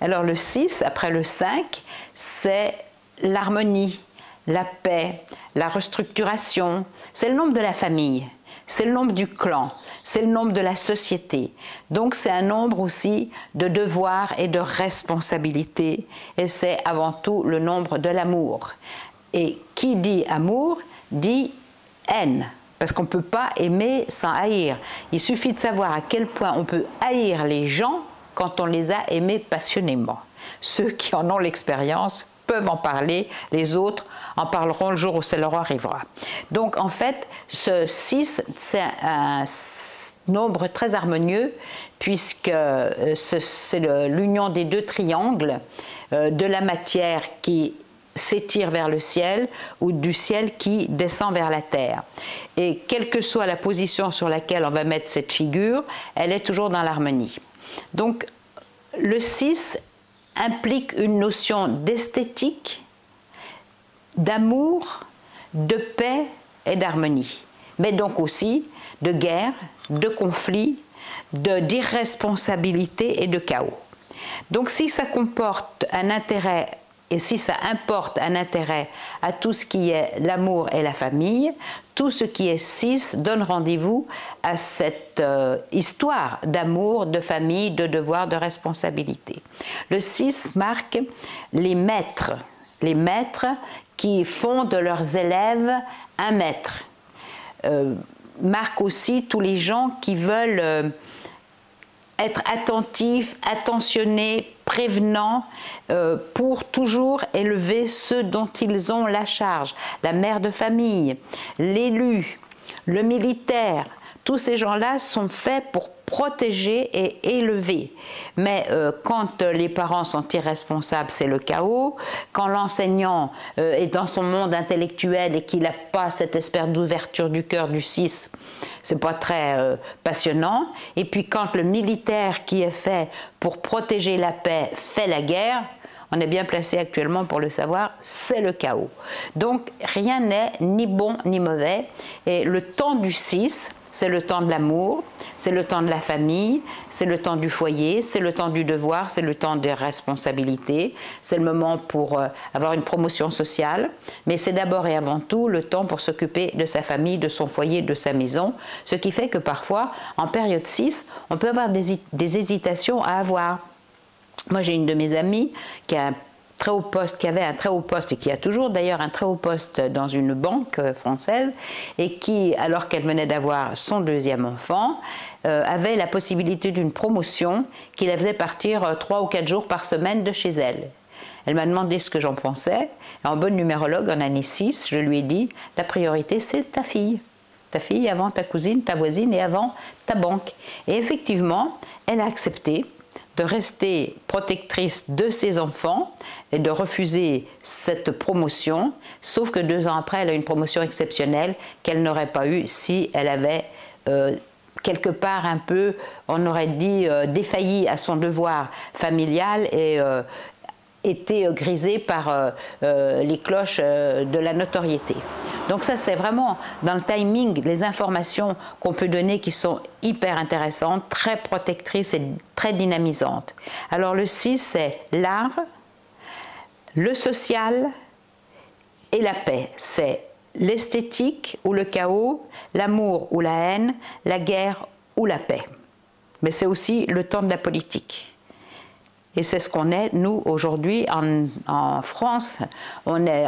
Alors le 6, après le 5, c'est l'harmonie, la paix, la restructuration. C'est le nombre de la famille, c'est le nombre du clan, c'est le nombre de la société. Donc c'est un nombre aussi de devoirs et de responsabilités. Et c'est avant tout le nombre de l'amour. Et qui dit amour, dit haine. Parce qu'on ne peut pas aimer sans haïr. Il suffit de savoir à quel point on peut haïr les gens quand on les a aimés passionnément. Ceux qui en ont l'expérience peuvent en parler, les autres en parleront le jour où ça leur arrivera. Donc en fait, ce 6, c'est un nombre très harmonieux puisque c'est l'union des deux triangles de la matière qui s'étire vers le ciel ou du ciel qui descend vers la terre. Et quelle que soit la position sur laquelle on va mettre cette figure, elle est toujours dans l'harmonie. Donc le 6 implique une notion d'esthétique, d'amour, de paix et d'harmonie, mais donc aussi de guerre, de conflit, d'irresponsabilité et de chaos. Donc si ça comporte un intérêt et si ça importe un intérêt à tout ce qui est l'amour et la famille, tout ce qui est 6 donne rendez-vous à cette histoire d'amour, de famille, de devoir, de responsabilité. Le 6 marque les maîtres qui font de leurs élèves un maître. Marque aussi tous les gens qui veulent être attentifs, attentionnés, prévenants pour toujours élever ceux dont ils ont la charge. La mère de famille, l'élu, le militaire, tous ces gens-là sont faits pour protéger et élever. Mais quand les parents sont irresponsables, c'est le chaos. Quand l'enseignant est dans son monde intellectuel et qu'il n'a pas cette espèce d'ouverture du cœur du 6, c'est pas très passionnant. Et puis quand le militaire qui est fait pour protéger la paix fait la guerre, on est bien placé actuellement pour le savoir, c'est le chaos. Donc rien n'est ni bon ni mauvais. Et le temps du 6, c'est le temps de l'amour, c'est le temps de la famille, c'est le temps du foyer, c'est le temps du devoir, c'est le temps des responsabilités, c'est le moment pour avoir une promotion sociale, mais c'est d'abord et avant tout le temps pour s'occuper de sa famille, de son foyer, de sa maison, ce qui fait que parfois, en période 6, on peut avoir des hésitations à avoir. Moi, j'ai une de mes amies qui a très haut poste, qui avait un très haut poste et qui a toujours d'ailleurs un très haut poste dans une banque française et qui, alors qu'elle venait d'avoir son deuxième enfant, avait la possibilité d'une promotion qui la faisait partir 3 ou 4 jours par semaine de chez elle. Elle m'a demandé ce que j'en pensais. Et en bonne numérologue, en année 6, je lui ai dit « la priorité, c'est ta fille. Ta fille avant ta cousine, ta voisine et avant ta banque. » Et effectivement, elle a accepté de rester protectrice de ses enfants et de refuser cette promotion, sauf que 2 ans après, elle a une promotion exceptionnelle qu'elle n'aurait pas eue si elle avait quelque part un peu, on aurait dit, défailli à son devoir familial et été grisée par les cloches de la notoriété. Donc ça, c'est vraiment dans le timing, les informations qu'on peut donner qui sont hyper intéressantes, très protectrices et très dynamisantes. Alors le 6, c'est l'art, le social et la paix. C'est l'esthétique ou le chaos, l'amour ou la haine, la guerre ou la paix. Mais c'est aussi le temps de la politique. Et c'est ce qu'on est, nous, aujourd'hui, en France. On est,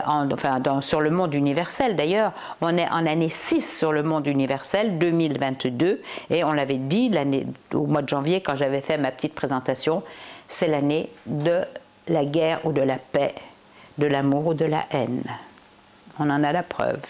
sur le monde universel, d'ailleurs, on est en année 6 sur le monde universel, 2022. Et on l'avait dit au mois de janvier, quand j'avais fait ma petite présentation, c'est l'année de la guerre ou de la paix, de l'amour ou de la haine. On en a la preuve.